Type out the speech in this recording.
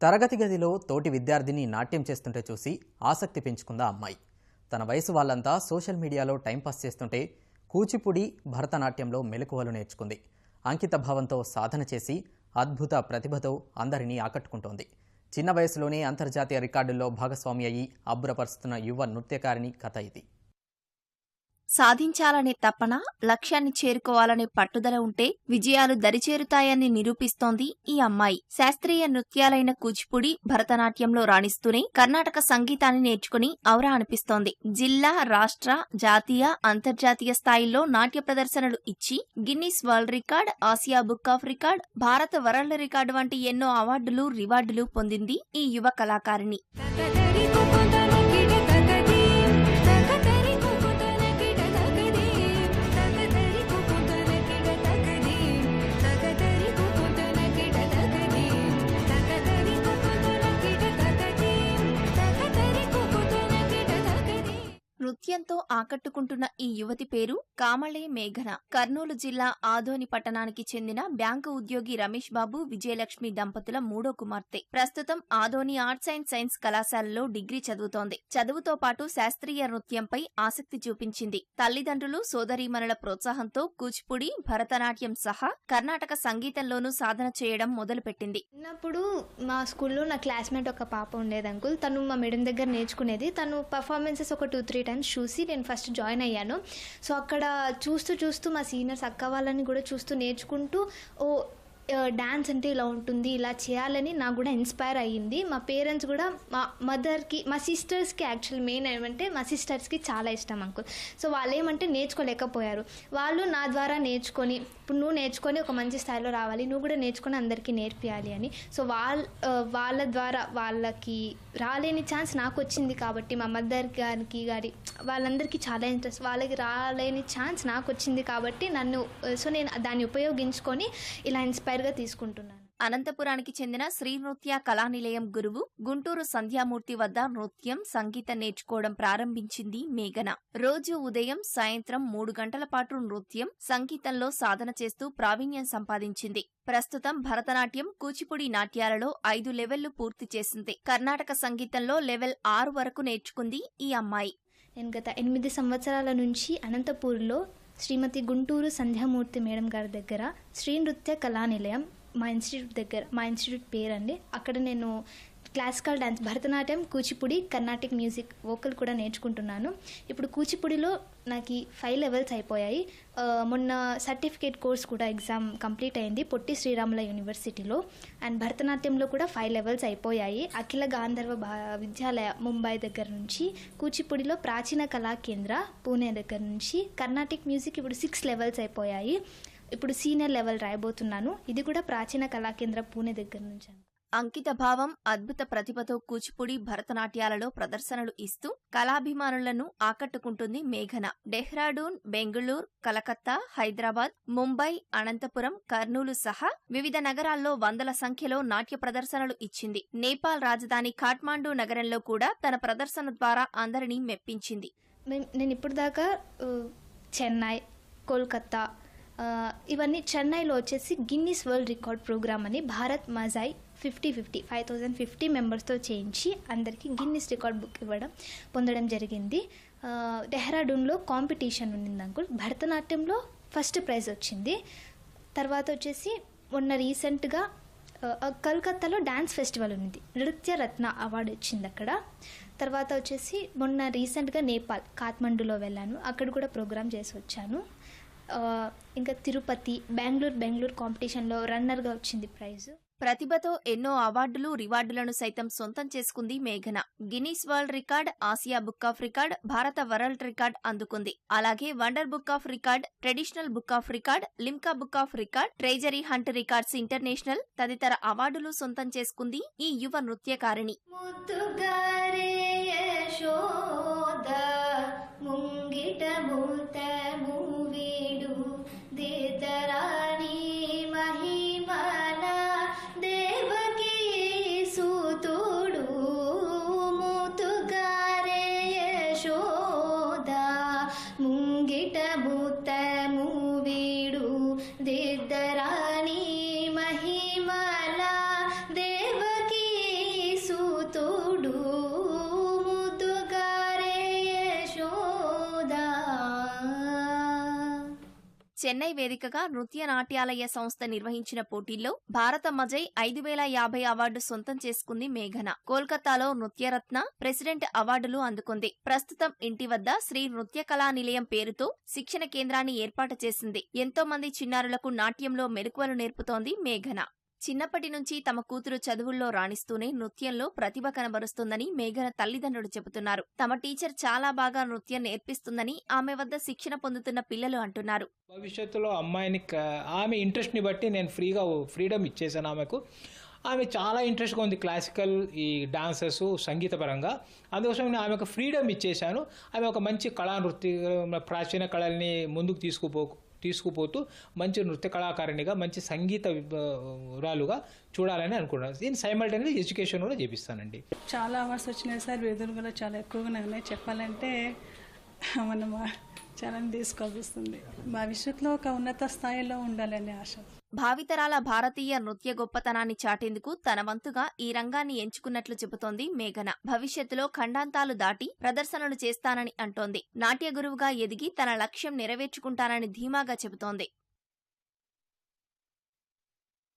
తరగతి గదిలో తోటి విద్యార్థిని నాట్యం చేస్తుంటే చూసి ఆసక్తి పెంచుకుందా అమ్మాయి. తన వయసు వాళ్ళంతా సోషల్ మీడియాలో టైంపాస్ చేస్తుంటే కూచిపూడి భరతనాట్యంలో మెలకువలు నేర్చుకుంది. అంకిత భావంతో సాధన చేసి అద్భుత ప్రతిభతో అందరినీ ఆకట్టుకుంటోంది. చిన్న వయసులోనే అంతర్జాతీయ రికార్డుల్లో భాగస్వామి అయ్యి అబ్బురపరుస్తున్న యువ నృత్యకారిణి కథ ఇది. సాధించాలనే తపన, లక్ష్యాన్ని చేరుకోవాలనే పట్టుదల ఉంటే విజయాలు దరిచేరుతాయని నిరూపిస్తోంది ఈ అమ్మాయి. శాస్త్రీయ నృత్యాలైన కూచిపూడి, భరతనాట్యంలో రాణిస్తూనే కర్ణాటక సంగీతాన్ని నేర్చుకుని ఔరా అనిపిస్తోంది. జిల్లా, రాష్ట్ర, జాతీయ, అంతర్జాతీయ స్థాయిల్లో నాట్య ప్రదర్శనలు ఇచ్చి Guinness world record, Asia book of record, భారత వరల్డ్ రికార్డు వంటి ఎన్నో అవార్డులు, రివార్డులు పొందింది ఈ యువ కళాకారిణి. నృత్యంతో ఆకట్టుకుంటున్న ఈ యువతి పేరు కామళే మేఘన. కర్నూలు జిల్లా ఆదోని పట్టణానికి చెందిన బ్యాంకు ఉద్యోగి రమేష్ బాబు, విజయలక్ష్మి దంపతుల మూడో కుమార్తె. ప్రస్తుతం ఆదోని ఆర్ట్స్ అండ్ సైన్స్ కళాశాలలో డిగ్రీ చదువుతోంది. చదువుతో పాటు శాస్త్రీయ నృత్యంపై ఆసక్తి చూపించింది. తల్లిదండ్రులు, సోదరీమణుల ప్రోత్సాహంతో కూచిపూడి, భరతనాట్యం సహా కర్ణాటక సంగీతంలోనూ సాధన చేయడం మొదలుపెట్టింది. చిన్నప్పుడు మా స్కూల్లో నా క్లాస్మేట్ ఒక పాప ఉండేది అంకుల్. తను మా మేడం దగ్గర నేర్చుకునేది. తను పర్ఫార్మెన్సెస్ ఒక 2-3 టైమ్స్ చూసి నేను ఫస్ట్ జాయిన్ అయ్యాను. సో అక్కడ చూస్తూ మా సీనియర్స్ అక్క వాళ్ళని కూడా చూస్తూ నేర్చుకుంటూ డ్యాన్స్ అంటే ఇలా ఉంటుంది, ఇలా చేయాలని నాకు కూడా ఇన్స్పైర్ అయ్యింది. మా పేరెంట్స్ కూడా మా మదర్కి, మా సిస్టర్స్కి యాక్చువల్ మెయిన్ ఏమంటే మా సిస్టర్స్కి చాలా ఇష్టం అంకుల్. సో వాళ్ళు ఏమంటే నేర్చుకోలేకపోయారు. వాళ్ళు నా ద్వారా నేర్చుకొని, ఇప్పుడు నువ్వు నేర్చుకొని ఒక మంచి స్థాయిలో రావాలి, నువ్వు కూడా నేర్చుకొని అందరికీ నేర్పియాలి అని. సో వాళ్ళ ద్వారా వాళ్ళకి రాలేని ఛాన్స్ నాకు వచ్చింది కాబట్టి, మా మదర్ గారికి వాళ్ళందరికీ చాలా ఇంట్రెస్ట్, వాళ్ళకి రాలేని ఛాన్స్ నాకు వచ్చింది కాబట్టి నేను దాన్ని ఉపయోగించుకొని ఇలా ఇన్స్పైర్గా తీసుకుంటున్నాను. అనంతపురానికి చెందిన శ్రీ నృత్య కళానిలయం గురువు గుంటూరు సంధ్యామూర్తి వద్ద నృత్యం, సంగీతం నేర్చుకోవడం ప్రారంభించింది మేఘన. రోజు ఉదయం, సాయంత్రం 3 గంటల పాటు నృత్యం, సంగీతంలో సాధన చేస్తూ ప్రావీణ్యం సంపాదించింది. ప్రస్తుతం భరతనాట్యం, కూచిపూడి నాట్యాలలో 5 లెవెళ్లు పూర్తి చేసింది. కర్ణాటక సంగీతంలో లెవెల్ 6 వరకు నేర్చుకుంది ఈ అమ్మాయి. నేను గత 8 సంవత్సరాల నుంచి అనంతపూర్లో శ్రీమతి గుంటూరు సంధ్యామూర్తి మేడం గారి దగ్గర శ్రీ నృత్య కళానిలయం మా ఇన్స్టిట్యూట్ పేరండి. అక్కడ నేను classical dance, Bharatanatyam, Kuchipudi, Carnatic music, vocal కూడా నేర్చుకుంటున్నాను. ఇప్పుడు కూచిపూడిలో నాకు 5 లెవెల్స్ అయిపోయాయి. మొన్న సర్టిఫికేట్ కోర్స్ కూడా ఎగ్జామ్ కంప్లీట్ అయింది పొట్టి శ్రీరాముల యూనివర్సిటీలో. అండ్ భరతనాట్యంలో కూడా 5 లెవెల్స్ అయిపోయాయి అఖిల గాంధర్వ విద్యాలయ ముంబై దగ్గర నుంచి. కూచిపూడిలో ప్రాచీన కళా కేంద్ర పూణే దగ్గర నుంచి. కర్ణాటిక్ మ్యూజిక్ ఇప్పుడు 6 లెవెల్స్ అయిపోయాయి. ఇప్పుడు సీనియర్ లెవెల్ రాయబోతున్నాను. ఇది కూడా ప్రాచీన కళాకేంద్ర పూణే దగ్గర నుంచి. అంకిత భావం, అద్భుత ప్రతిభతో కూచిపూడి, భరతనాట్యాలలో ప్రదర్శనలు ఇస్తూ కళాభిమానులను ఆకట్టుకుంటుంది మేఘన. డెహ్రాడూన్, బెంగళూరు, కలకత్తా, హైదరాబాద్, ముంబై, అనంతపురం, కర్నూలు సహా వివిధ నగరాల్లో వందల సంఖ్యలో నాట్య ప్రదర్శనలు ఇచ్చింది. నేపాల్ రాజధాని ఖాట్మాండు నగరంలో కూడా తన ప్రదర్శన ద్వారా అందరినీ మెప్పించింది. నేను ఇప్పుడు దాకా చెన్నై, కోల్కత్తా, ఇవన్నీ చెన్నైలో వచ్చేసి గిన్నిస్ వరల్డ్ రికార్డ్ ప్రోగ్రామ్ అని భారత్ మజాయ్ 5050 మెంబర్స్తో చేయించి అందరికీ గిన్నిస్ రికార్డ్ బుక్ పొందడం జరిగింది. డెహ్రాడూన్లో కాంపిటీషన్ ఉండింది అంకుల్. భరతనాట్యంలో ఫస్ట్ ప్రైజ్ వచ్చింది. తర్వాత వచ్చేసి మొన్న రీసెంట్గా కలకత్తాలో డ్యాన్స్ ఫెస్టివల్ ఉంది, నృత్య రత్న అవార్డు వచ్చింది అక్కడ. తర్వాత వచ్చేసి మొన్న రీసెంట్గా నేపాల్ కాఠ్మండూలో వెళ్ళాను, అక్కడ కూడా ప్రోగ్రామ్ చేసి వచ్చాను. ఇంకా తిరుపతి, బెంగళూరు కాంపిటీషన్లో రన్నర్గా వచ్చింది ప్రైజ్. ప్రతిభతో ఎన్నో అవార్డులు, రివార్డులను సైతం సొంతం చేసుకుంది మేఘన. Guinness world record, Asia book of record, భారత వరల్డ్ రికార్డ్ అందుకుంది. అలాగే wonder book of record, traditional book of record, Limca book of record, treasury hunt records international తదితర అవార్డులు సొంతం చేసుకుంది ఈ యువ నృత్యకారిణి. దిద్దరాణి మహిమల దేవకీ చెన్నై వేదికగా నృత్య నాట్యాలయ సంస్థ నిర్వహించిన పోటీల్లో భారత మజయ్ 5050 అవార్డు సొంతం చేసుకుంది మేఘన. కోల్కతాలో నృత్యరత్న, ప్రెసిడెంట్ అవార్డులు అందుకుంది. ప్రస్తుతం ఇంటి వద్ద శ్రీ నృత్య కళా నిలయం పేరుతో శిక్షణ కేంద్రాన్ని ఏర్పాటు చేసింది. ఎంతో మంది చిన్నారులకు నాట్యంలో మెలకువలు నేర్పుతోంది మేఘన. చిన్నప్పటి నుంచి తమ కూతురు చదువుల్లో రాణిస్తూనే నృత్యంలో ప్రతిభ కనబరుస్తుందని మేఘన తల్లిదండ్రులు చెబుతున్నారు. తమ టీచర్ చాలా బాగా నృత్యం నేర్పిస్తుందని ఆమె వద్ద శిక్షణ పొందుతున్న పిల్లలు అంటున్నారు. భవిష్యత్తులో అమ్మాయిని ఆమె ఇంట్రెస్ట్ని బట్టి నేను ఫ్రీడమ్ ఇచ్చేసాను ఆమెకు. ఆమె చాలా ఇంట్రెస్ట్గా ఉంది క్లాసికల్, ఈ డాన్సెస్, సంగీతపరంగా. అందుకోసం నేను ఆమెకు ఫ్రీడమ్ ఇచ్చేశాను. ఆమె ఒక మంచి ప్రాచీన కళల్ని ముందుకు తీసుకుపోతూ మంచి నృత్య కళాకారిణిగా, మంచి సంగీత వివరాలుగా చూడాలని అనుకున్నాను. దీన్ని సైమల్టేనియస్ ఎడ్యుకేషన్ కూడా చేపిస్తానండి. చాలా అవార్డ్స్ వచ్చినాయి సార్, వేదులు కూడా చాలా ఎక్కువగానే ఉన్నాయి. చెప్పాలంటే మనం చాలా తీసుకోవాల్సి వస్తుంది. భవిష్యత్తులో ఒక ఉన్నత స్థాయిలో ఉండాలని ఆశ. భావితరాల భారతీయ నృత్య గొప్పతనాన్ని చాటేందుకు తన వంతుగా ఈ రంగాన్ని ఎంచుకున్నట్లు చెబుతోంది మేఘన. భవిష్యత్తులో ఖండాంతాలు దాటి ప్రదర్శనలు చేస్తానని అంటోంది. నాట్య గురువుగా ఎదిగి తన లక్ష్యం నెరవేర్చుకుంటానని ధీమాగా చెబుతోంది.